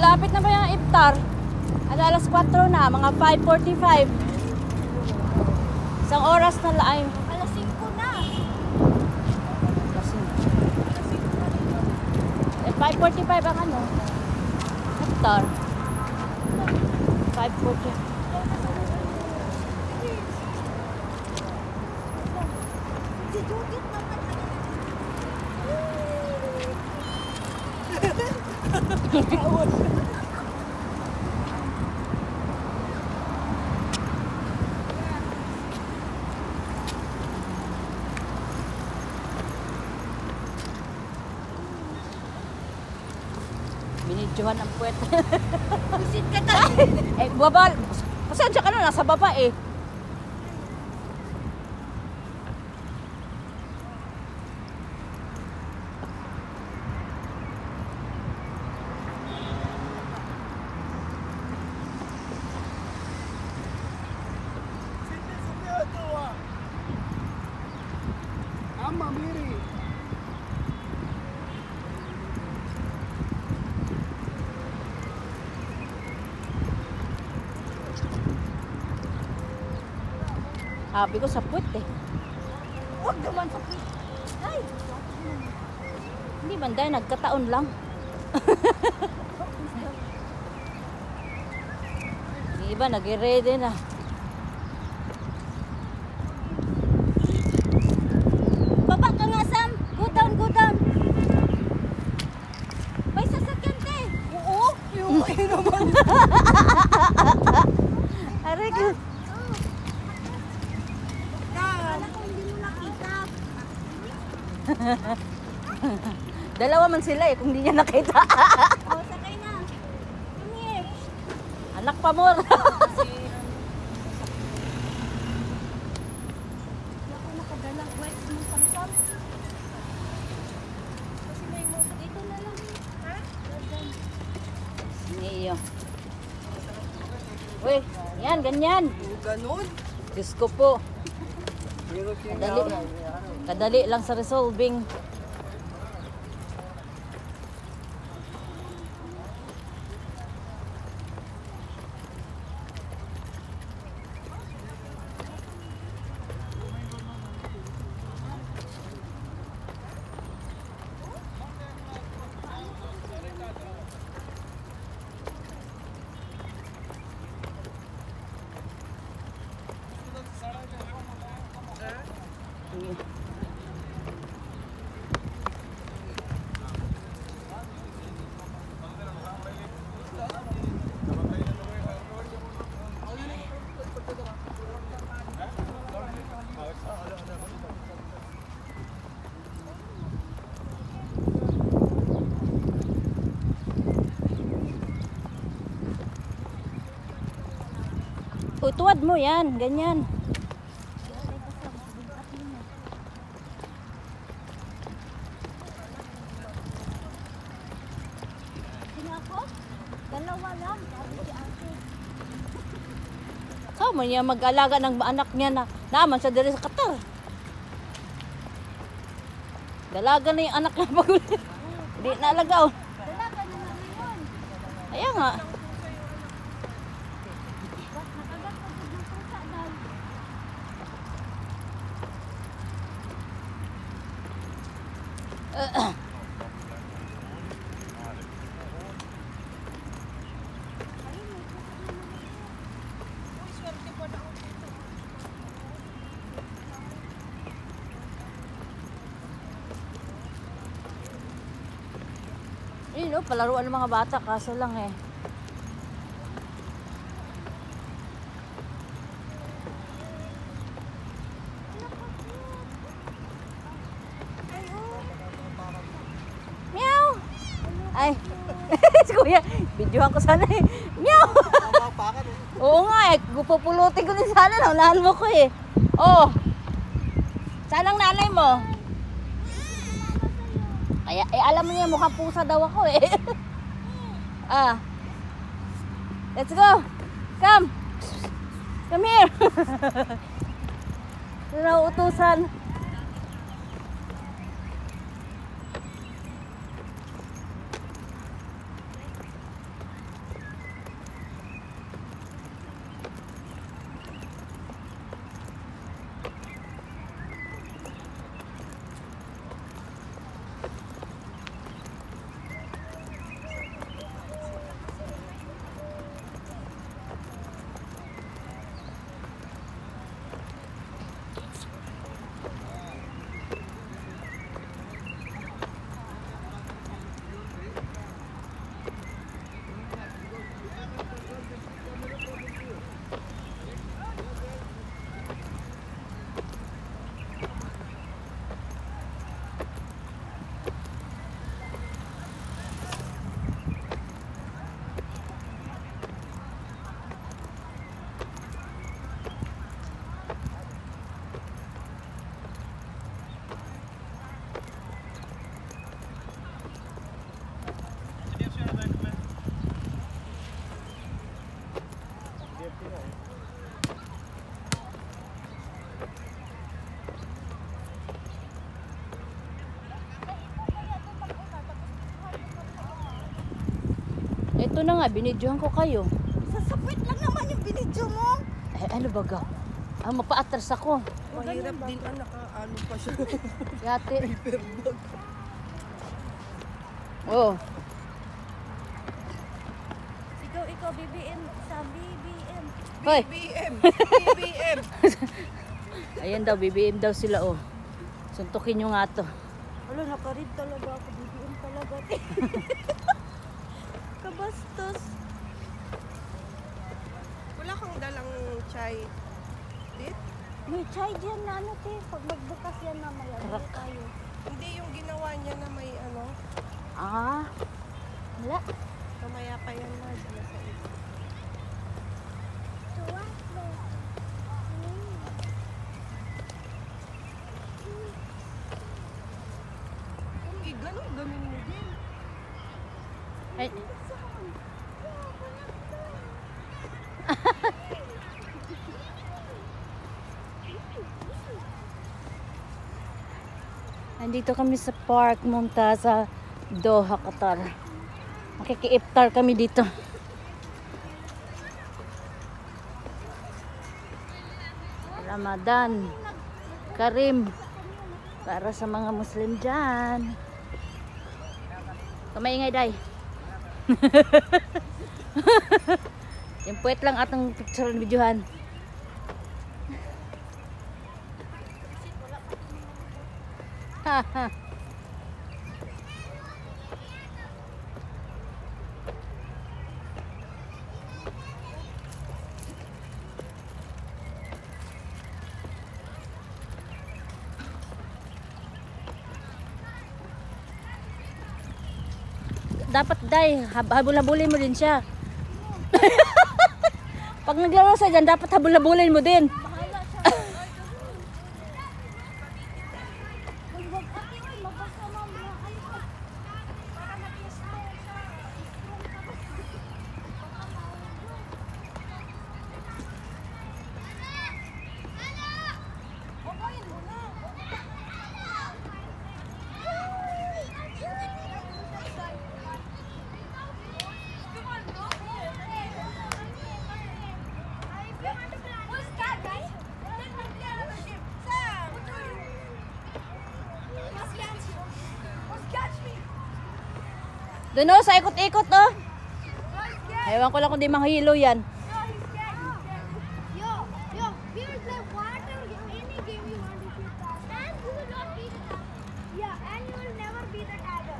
Malapit na ba yung iftar? Alas 4 na, mga 5:45. Isang oras na lang. Alas 5 na. 5:45 ang ano? Iftar. 5:40. Si Judith naman. Binidyohan ang puwet. Visit ka ka. Eh, baba. Pasensya ka na, nasa baba eh. Miri. Sabi ko sa puwet eh. Huwag naman sa pit. Ay! Hindi man dahil nagkataon lang. Yung iba nag-ready na. Baba ka nga, Sam. Go down, go down. May sasakyan ka eh. Oo. Yung kayo naman. Aray ko. Kala ko hindi mo nakita. Dalawa man sila eh, kung hindi niya nakita. Oh, sakay na. Come here. Anak pa mo. Hindi ako nakadala. Wipes mo Samsam. Kasi may mo dito na lang. Ha? Niyo. Uy, yan, ganyan. Ganon. Diyos ko po. Kadali. Kadali lang sa resolving. Tuwad mo yan, ganyan. Sino ako? Dalawa lang. Sabi si ate. Saan mo niya mag-alaga ng anak niya na naman sa diri sa Qatar? Dalaga na yung anak niya pag hindi naalagaw. Dalaga na naman yun. Kaya nga. Nakagat ko ng pusa dahil. Yun o, palaruan ng mga bata, kaso lang eh. Meow! Ay, si Kuya, videohan ko sana eh. Meow! Oo nga eh, pupulutin ko din sana, naunahan mo ko eh. Oh, saan ang nanay mo? Kaya, alam mo niya, mukhang pusa daw ako eh. Ah. Let's go. Come. Come here. Nauutusan. Ito na nga, binidyohan ko kayo. Sasapit lang naman yung binidyo mo. Eh, ano baga? Ah, mapaatras ako. Mahirap din ano pa siya. Yate. Paper bag. Oh. Sigaw ikaw, BBM. Sa BBM. Hoy. BBM. BBM. Ayan daw, BBM daw sila, oh. Suntukin nyo nga to. Wala, nakarid talaga ako. BBM talaga. Kabastos. Wala kang dalang chai. Dit? May chai dyan na ano, te. Pag magbukas yan na may tayo. Hindi yung ginawa niya na may ano. Ah. Wala. Mamaya pa yan na. Sana sa isa. Kung ganun mo din. Ay. Nandito kami sa Park Momtaza, Doha, Qatar. Makiki-iftar kami dito. Ramadan Karim para sa mga Muslim dyan. Kamaingay, day. Yung puwet lang atong picture and videohan. Dapat, day, habul-habulin mo din siya. Pag naglaro siya dyan, dapat habul-habulin mo din. Bahala siya. Huwag ate, oy, mabasa mo mga ano. Para mag-inspire siya. Obayin mo na. Doon, oh, sa ikot-ikot, oh. Ewan ko lang kung di mahilo yan. Yo, here's the water. Any game you want to beat that. And you will not beat it. Yeah, and you will never beat the tiger.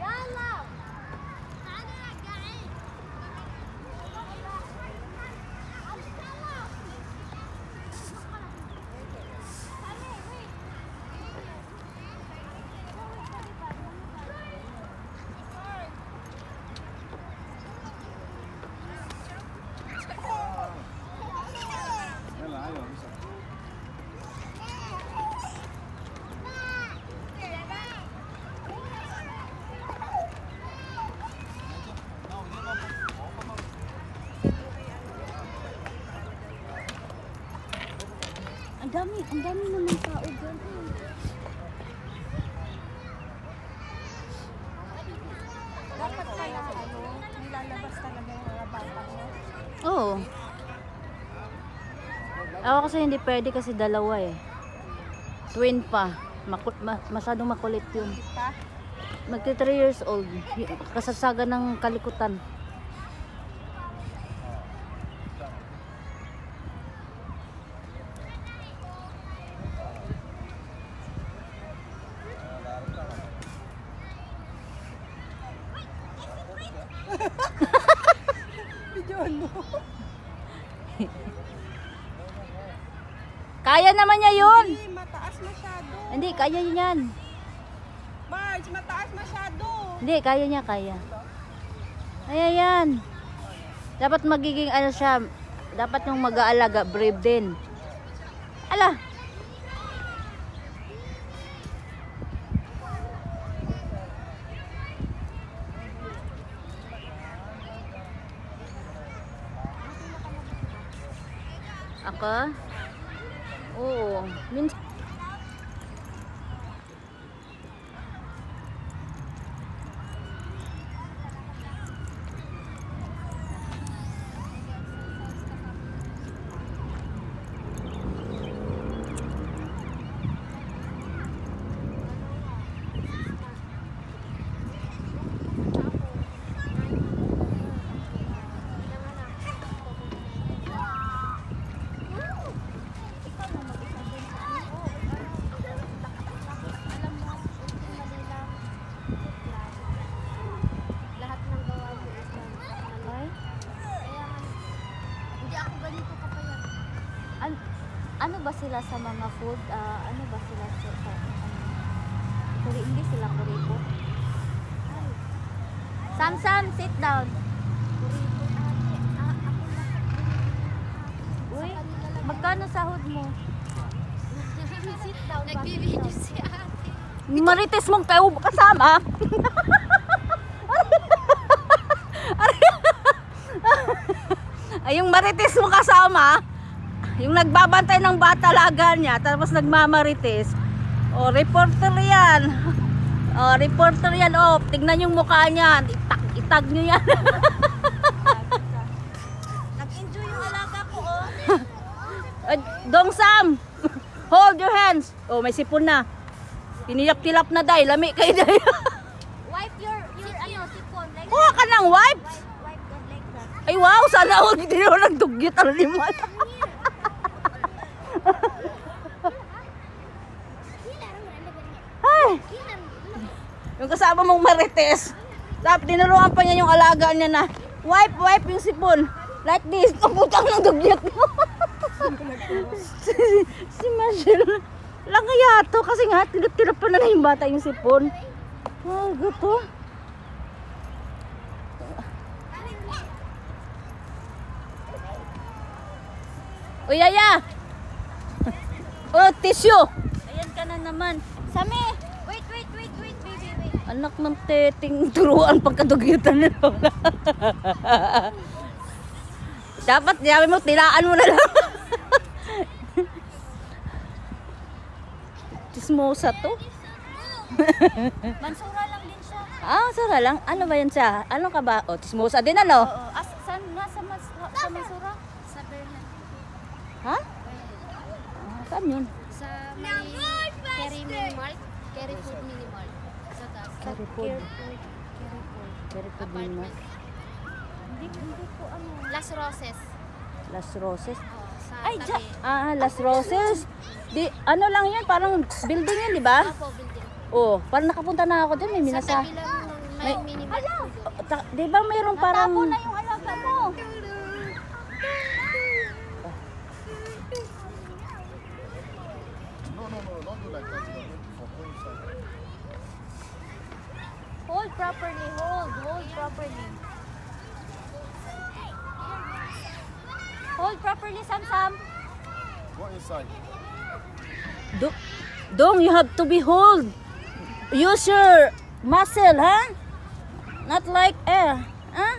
يلا تعالى رجعين Ang dami naman tao dyan. dapat kaya nilalabas talaga yung mga bata mo. Oo. Ako kasi hindi pwede kasi dalawa eh. Twin pa. Masyadong makulit yun. Magti 3 years old. Kasasaga ng kalikutan. Videoan mo. Kaya naman niya yun. Hindi, mataas masyado. Hindi, kaya niya yan. Marge, mataas masyado. Hindi, kaya niya, kaya. Kaya yan. Dapat magiging ano siya, dapat yung mag-aalaga, brave din. Ala. Ako? Oo. Minsan. Lahat ng gawa mo is done. Ay, Kaya nga, hindi ako ganito kapayat. ano ba sila sa mga food? Ano ba sila sa ano? Hindi sila kuripot. Ay, Sam, sit down. kuripot ate. Ako lahat. Uy, Sa kanila lang. magkano sahod mo? Sit down. Nagbibideo si ate. Marites mong kayo kasama. Ay, yung marites mo kasama, yung nagbabantay ng bata-laga niya, tapos nagmamarites. O, reporter yan. O, reporter yan. O, tignan yung mukha niya. Itag nyo yan. Nag-enjoy yung alaga ko, o. Dong Sam, hold your hands. O, may sipon na. Tinilap-tilap na day. Lami kayo day. Wipe your ano, sipon. Like Kuha ka ng wipes. wipe that like that. Ay, wow. Sana ako hindi ako nagdugyot ang liman. Ay, yung kasama mong marites. Tapos tinuruan pa niya yung alaga niya na wipe yung sipon. Like this. Kaputang ng dugyot mo. si Marshall. Lang kaya to kasi nga tilap-tilap pa na yung bata yung sipon. Ay, guto. Uy, Yaya! Oh, tissue! Ayan ka na naman. Sami! Wait, baby, wait. Anak ng teting turuan pagkadugyutan nila. Dapat, sabi mo, tilaan mo na lang. Chismosa to. Mansura lang din siya. Ah, sara lang. Ano ba yan siya? Ano ka ba? Oh, chismosa din ano? Oo. Saan nga sa Mansura? Sa Berhan. Ha? Ah, saan yun? Sa may Kerry Mini Mart. Kerry Food Mini Mart. Sa taas. Kerry Food. Kerry Food. Very good din mo. Hindi po ano. Las Roses. Las Roses. Oo. Sa Ay, tabi. dyan. Ah, Las Roses. Di, ano lang yan? Parang building yan, di ba? Opo, building. Oh, parang nakapunta na ako dun. May Sa minasa. tabi lang ng may mini mart po doon. Di ba mayroong parang... Natapo na yung alaga mo. Don't do like that. It's not good for go inside. Hold properly. Hold properly. Hold properly, Sam. Go inside. Dong, you have to be hold. Use your muscle, huh? Not like air, huh?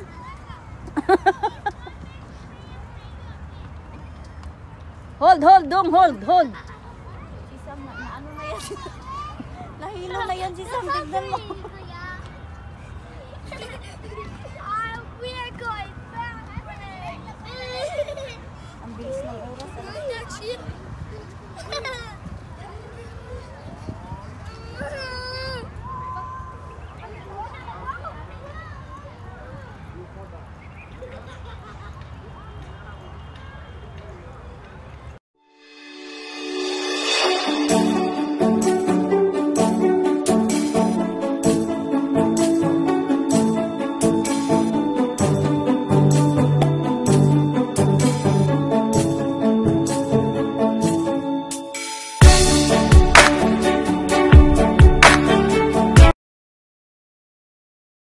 hold, Dong, hold. Si Sam, na ano na yan? Nahilo na yan si Sam, tignan mo. We are going back. Ang bilis ng oras. That's it.